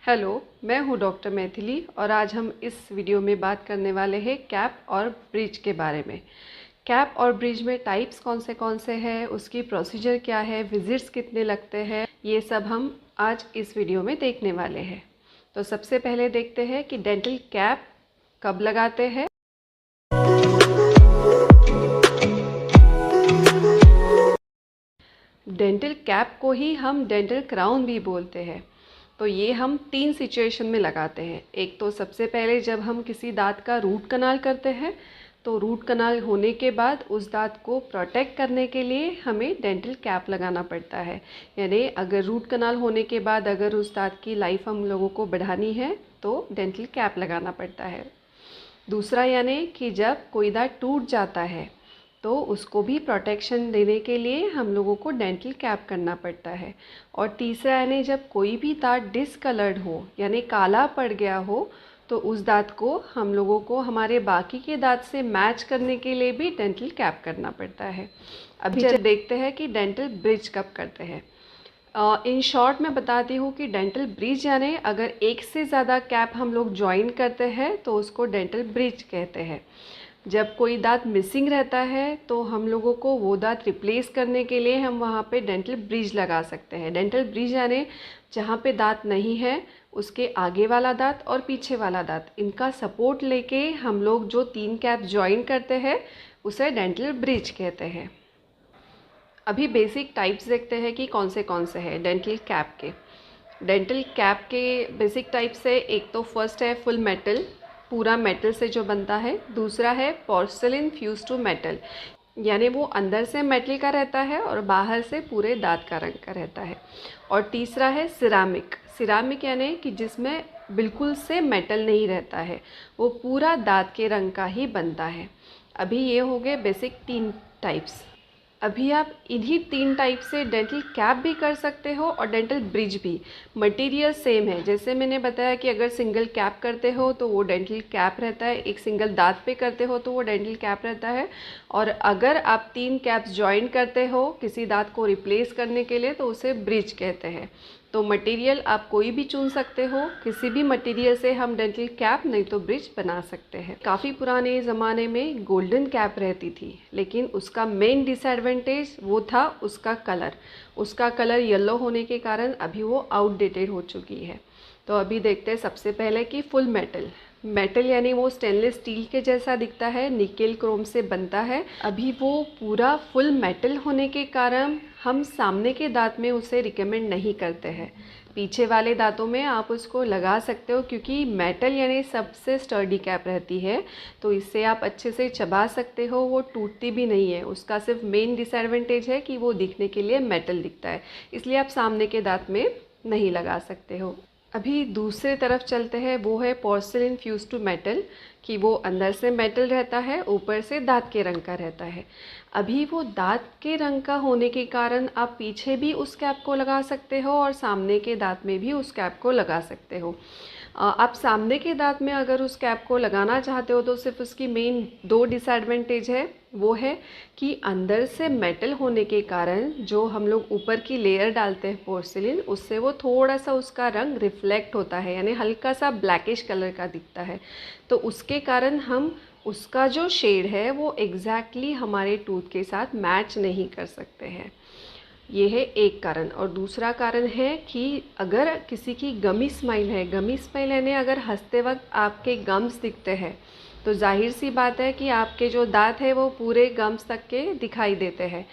Hello, मैं हूँ doctor Maithili और आज हम इस वीडियो में बात करने वाले हैं कैप और ब्रिज के बारे में। कैप और ब्रिज में टाइप्स कौन से हैं, उसकी प्रोसीजर क्या है, विजिट्स कितने लगते हैं, ये सब हम आज इस वीडियो में देखने वाले हैं। तो सबसे पहले देखते हैं कि डेंटल कैप कब लगाते हैं। डेंटल कैप को ही हम डेंटल क्राउन भी बोलते हैं। तो ये हम 3 सिचुएशन में लगाते हैं। एक तो सबसे पहले जब हम किसी दांत का रूट कनाल करते हैं, तो रूट कनाल होने के बाद उस दांत को प्रोटेक्ट करने के लिए हमें डेंटल कैप लगाना पड़ता है। यानी अगर रूट कनाल होने के बाद अगर उस दांत की लाइफ हम लोगों को बढ़ानी है तो डेंटल कैप लगाना पड़ता है। दूसरा यानी कि जब कोई दांत टूट जाता है तो उसको भी प्रोटेक्शन देने के लिए हम लोगों को डेंटल कैप करना पड़ता है। और तीसरा यानी जब कोई भी दांत डिसकलर्ड हो यानी काला पड़ गया हो तो उस दांत को हम लोगों को हमारे बाकी के दांत से मैच करने के लिए भी डेंटल कैप करना पड़ता है। अभी देखते हैं कि डेंटल ब्रिज कब करते हैं। इन शॉर्ट मैं बताती हूँ कि डेंटल ब्रिज यानी अगर एक से ज़्यादा कैप हम लोग ज्वाइन करते हैं तो उसको डेंटल ब्रिज कहते हैं। जब कोई दांत मिसिंग रहता है तो हम लोगों को वो दांत रिप्लेस करने के लिए हम वहाँ पे डेंटल ब्रिज लगा सकते हैं। डेंटल ब्रिज यानी जहाँ पे दांत नहीं है उसके आगे वाला दांत और पीछे वाला दांत, इनका सपोर्ट लेके हम लोग जो 3 कैप ज्वाइन करते हैं उसे डेंटल ब्रिज कहते हैं। अभी बेसिक टाइप्स देखते हैं कि कौन से हैं डेंटल कैप के। डेंटल कैप के बेसिक टाइप्स है, एक तो फर्स्ट है फुल मेटल, पूरा मेटल से जो बनता है। दूसरा है पोर्सिलिन फ्यूज टू मेटल, यानी वो अंदर से मेटल का रहता है और बाहर से पूरे दांत का रंग का रहता है। और तीसरा है सिरामिक। सिरामिक यानी कि जिसमें बिल्कुल से मेटल नहीं रहता है, वो पूरा दांत के रंग का ही बनता है। अभी ये हो गए बेसिक 3 टाइप्स। अभी आप इन्हीं 3 टाइप से डेंटल कैप भी कर सकते हो और डेंटल ब्रिज भी। मटेरियल सेम है, जैसे मैंने बताया कि अगर सिंगल कैप करते हो तो वो डेंटल कैप रहता है, एक सिंगल दांत पे करते हो तो वो डेंटल कैप रहता है। और अगर आप 3 कैप्स ज्वाइन करते हो किसी दांत को रिप्लेस करने के लिए तो उसे ब्रिज कहते हैं। तो मटेरियल आप कोई भी चुन सकते हो, किसी भी मटेरियल से हम डेंटल कैप नहीं तो ब्रिज बना सकते हैं। काफ़ी पुराने ज़माने में गोल्डन कैप रहती थी, लेकिन उसका मेन डिसएडवांटेज वो था उसका कलर। उसका कलर येलो होने के कारण अभी वो आउटडेटेड हो चुकी है। तो अभी देखते हैं सबसे पहले कि फुल मेटल। मेटल यानी वो स्टेनलेस स्टील के जैसा दिखता है, निकेल क्रोम से बनता है। अभी वो पूरा फुल मेटल होने के कारण हम सामने के दांत में उसे रिकमेंड नहीं करते हैं। पीछे वाले दांतों में आप उसको लगा सकते हो क्योंकि मेटल यानी सबसे स्टर्डी कैप रहती है, तो इससे आप अच्छे से चबा सकते हो, वो टूटती भी नहीं है। उसका सिर्फ मेन डिसएडवांटेज है कि वो दिखने के लिए मेटल दिखता है, इसलिए आप सामने के दांत में नहीं लगा सकते हो। अभी दूसरे तरफ चलते हैं, वो है पोर्सिलिन फ्यूज टू मेटल, कि वो अंदर से मेटल रहता है, ऊपर से दांत के रंग का रहता है। अभी वो दांत के रंग का होने के कारण आप पीछे भी उस कैप को लगा सकते हो और सामने के दांत में भी उस कैप को लगा सकते हो। आप सामने के दांत में अगर उस कैप को लगाना चाहते हो तो सिर्फ उसकी मेन 2 डिसएडवांटेज है। वो है कि अंदर से मेटल होने के कारण जो हम लोग ऊपर की लेयर डालते हैं पोर्सिलिन, उससे वो थोड़ा सा उसका रंग रिफ्लेक्ट होता है, यानी हल्का सा ब्लैकिश कलर का दिखता है। तो उसके कारण हम उसका जो शेड है वो एग्जैक्टली हमारे टूथ के साथ मैच नहीं कर सकते हैं। ये है एक कारण। और दूसरा कारण है कि अगर किसी की गमी स्माइल है, गमी स्माइल यानी अगर हंसते वक्त आपके गम्स दिखते हैं तो जाहिर सी बात है कि आपके जो दांत है वो पूरे गम्स तक के दिखाई देते हैं।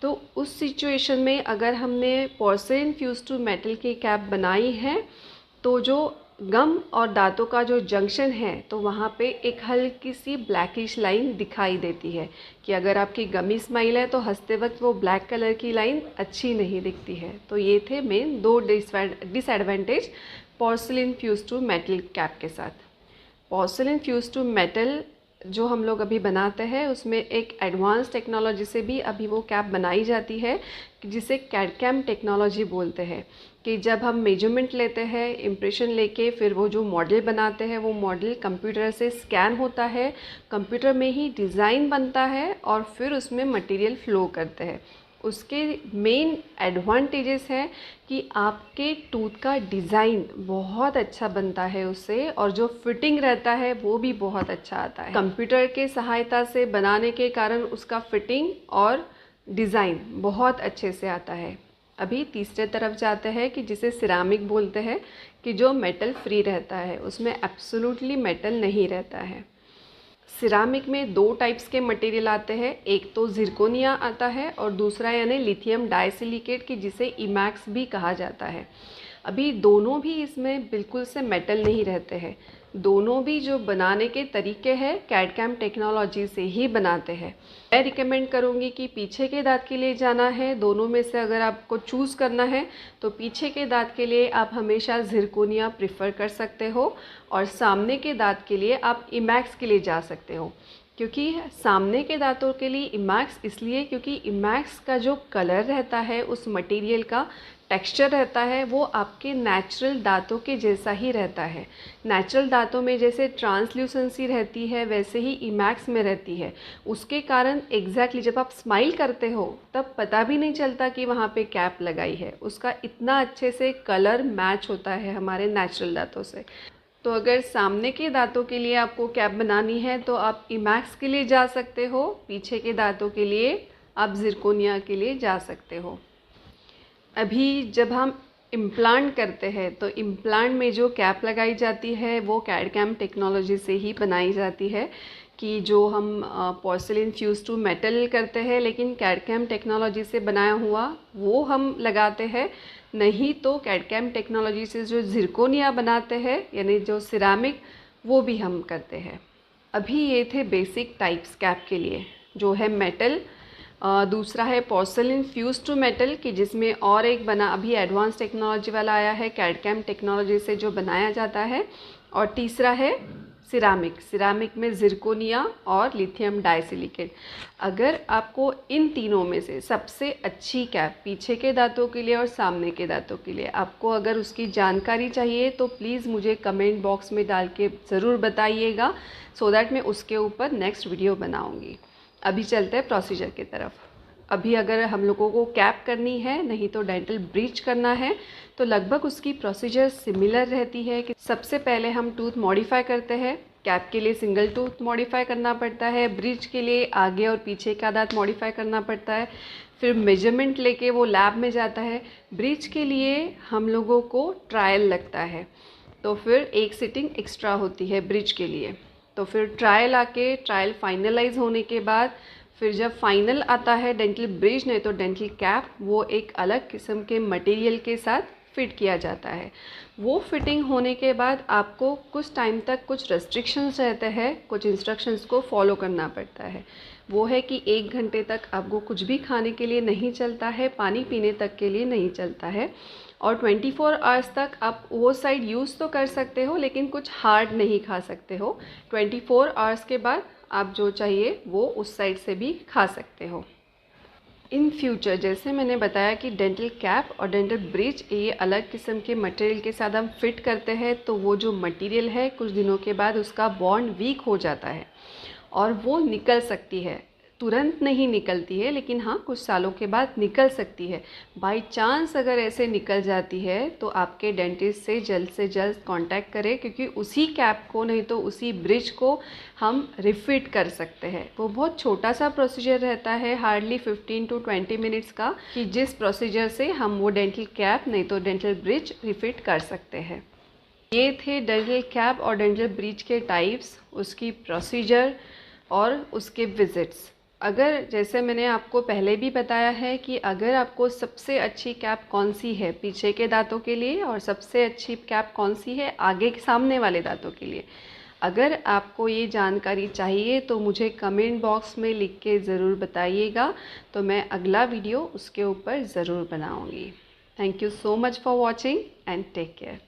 तो उस सिचुएशन में अगर हमने पोर्सिलिन फ्यूज टू मेटल की कैप बनाई है तो जो गम और दांतों का जो जंक्शन है तो वहाँ पे एक हल्की सी ब्लैकिश लाइन दिखाई देती है कि अगर आपकी गमी स्माइल है तो हंसते वक्त वो ब्लैक कलर की लाइन अच्छी नहीं दिखती है। तो ये थे main 2 disadvantage porcelain fuse to metal cap के साथ। पोर्सिलिन फ्यूज टू मेटल जो हम लोग अभी बनाते हैं उसमें एक एडवांस टेक्नोलॉजी से भी अभी वो कैप बनाई जाती है जिसे कैड-कैम टेक्नोलॉजी बोलते हैं। कि जब हम मेजरमेंट लेते हैं, इम्प्रेशन लेके फिर वो जो मॉडल बनाते हैं वो मॉडल कंप्यूटर से स्कैन होता है, कंप्यूटर में ही डिज़ाइन बनता है और फिर उसमें मटेरियल फ्लो करते हैं। उसके मेन एडवांटेजेस हैं कि आपके टूथ का डिज़ाइन बहुत अच्छा बनता है उससे, और जो फिटिंग रहता है वो भी बहुत अच्छा आता है। कंप्यूटर के सहायता से बनाने के कारण उसका फिटिंग और डिज़ाइन बहुत अच्छे से आता है। अभी तीसरे तरफ जाते हैं कि जिसे सिरामिक बोलते हैं, कि जो मेटल फ्री रहता है, उसमें एब्सोल्युटली मेटल नहीं रहता है। सिरामिक में दो टाइप्स के मटेरियल आते हैं, एक तो जिरकोनिया आता है और दूसरा यानी लिथियम डाइसिलिकेट, की जिसे इमैक्स भी कहा जाता है। अभी दोनों भी इसमें बिल्कुल से मेटल नहीं रहते हैं। दोनों भी जो बनाने के तरीके हैं कैड-कैम टेक्नोलॉजी से ही बनाते हैं। मैं रिकमेंड करूँगी कि पीछे के दांत के लिए जाना है, दोनों में से अगर आपको चूज़ करना है तो पीछे के दांत के लिए आप हमेशा जिरकोनिया प्रिफ़र कर सकते हो, और सामने के दांत के लिए आप इमैक्स के लिए जा सकते हो। क्योंकि सामने के दांतों के लिए इमैक्स इसलिए क्योंकि इमैक्स का जो कलर रहता है, उस मटेरियल का टेक्सचर रहता है, वो आपके नेचुरल दांतों के जैसा ही रहता है। नेचुरल दांतों में जैसे ट्रांसल्यूसेंसी रहती है वैसे ही इमैक्स में रहती है। उसके कारण एग्जैक्टली जब आप स्माइल करते हो तब पता भी नहीं चलता कि वहाँ पे कैप लगाई है। उसका इतना अच्छे से कलर मैच होता है हमारे नेचुरल दांतों से। तो अगर सामने के दांतों के लिए आपको कैप बनानी है तो आप इमैक्स के लिए जा सकते हो, पीछे के दांतों के लिए आप जिरकोनिया के लिए जा सकते हो। अभी जब हम इम्प्लांट करते हैं तो इम्प्लांट में जो कैप लगाई जाती है वो कैड-कैम टेक्नोलॉजी से ही बनाई जाती है, कि जो हम पोर्सिलिन फ्यूज टू मेटल करते हैं, लेकिन कैड-कैम टेक्नोलॉजी से बनाया हुआ वो हम लगाते हैं। नहीं तो कैड-कैम टेक्नोलॉजी से जो जिरकोनिया बनाते हैं यानी जो सिरामिक, वो भी हम करते हैं। अभी ये थे बेसिक टाइप्स कैप के लिए, जो है मेटल, दूसरा है पोर्सिलिन फ्यूज टू मेटल, कि जिसमें और एक बना अभी एडवांस टेक्नोलॉजी वाला आया है कैड-कैम टेक्नोलॉजी से जो बनाया जाता है, और तीसरा है सिरामिक। सिरामिक में जिरकोनिया और लिथियम डाइसिलिकेट। अगर आपको इन तीनों में से सबसे अच्छी कैप पीछे के दांतों के लिए और सामने के दांतों के लिए आपको अगर उसकी जानकारी चाहिए तो प्लीज़ मुझे कमेंट बॉक्स में डाल के ज़रूर बताइएगा, सो दैट मैं उसके ऊपर नेक्स्ट वीडियो बनाऊँगी। अभी चलते हैं प्रोसीजर की तरफ। अभी अगर हम लोगों को कैप करनी है, नहीं तो डेंटल ब्रीच करना है, तो लगभग उसकी प्रोसीजर सिमिलर रहती है। कि सबसे पहले हम टूथ मॉडिफाई करते हैं। कैप के लिए सिंगल टूथ मॉडिफाई करना पड़ता है, ब्रिज के लिए आगे और पीछे का दांत मॉडिफाई करना पड़ता है, फिर मेजरमेंट लेके वो लैब में जाता है। ब्रिज के लिए हम लोगों को ट्रायल लगता है, तो फिर एक सिटिंग एक्स्ट्रा होती है ब्रिज के लिए। तो फिर ट्रायल आके ट्रायल फाइनलाइज होने के बाद फिर जब फाइनल आता है डेंटल ब्रिज नहीं तो डेंटल कैप, वो एक अलग किस्म के मटेरियल के साथ फिट किया जाता है। वो फिटिंग होने के बाद आपको कुछ टाइम तक कुछ रेस्ट्रिक्शंस रहते हैं, कुछ इंस्ट्रक्शंस को फॉलो करना पड़ता है। वो है कि 1 घंटे तक आपको कुछ भी खाने के लिए नहीं चलता है, पानी पीने तक के लिए नहीं चलता है, और 24 आवर्स तक आप वो साइड यूज़ तो कर सकते हो लेकिन कुछ हार्ड नहीं खा सकते हो। 24 आवर्स के बाद आप जो चाहिए वो उस साइड से भी खा सकते हो। इन फ्यूचर जैसे मैंने बताया कि डेंटल कैप और डेंटल ब्रिज ये अलग किस्म के मटेरियल के साथ हम फिट करते हैं, तो वो जो मटेरियल है कुछ दिनों के बाद उसका बॉन्ड वीक हो जाता है और वो निकल सकती है। तुरंत नहीं निकलती है लेकिन हाँ कुछ सालों के बाद निकल सकती है। बाय चांस अगर ऐसे निकल जाती है तो आपके डेंटिस्ट से जल्द कांटेक्ट करें, क्योंकि उसी कैप को नहीं तो उसी ब्रिज को हम रिफिट कर सकते हैं। वो बहुत छोटा सा प्रोसीजर रहता है, हार्डली 15 to 20 मिनट्स का, कि जिस प्रोसीजर से हम वो डेंटल कैप नहीं तो डेंटल ब्रिज रिफिट कर सकते हैं। ये थे डेंटल कैप और डेंटल ब्रिज के टाइप्स, उसकी प्रोसीजर और उसके विजिट्स। अगर जैसे मैंने आपको पहले भी बताया है कि अगर आपको सबसे अच्छी कैप कौन सी है पीछे के दांतों के लिए और सबसे अच्छी कैप कौन सी है आगे के सामने वाले दांतों के लिए, अगर आपको ये जानकारी चाहिए तो मुझे कमेंट बॉक्स में लिख के ज़रूर बताइएगा, तो मैं अगला वीडियो उसके ऊपर ज़रूर बनाऊँगी। Thank you so much for watching and take care.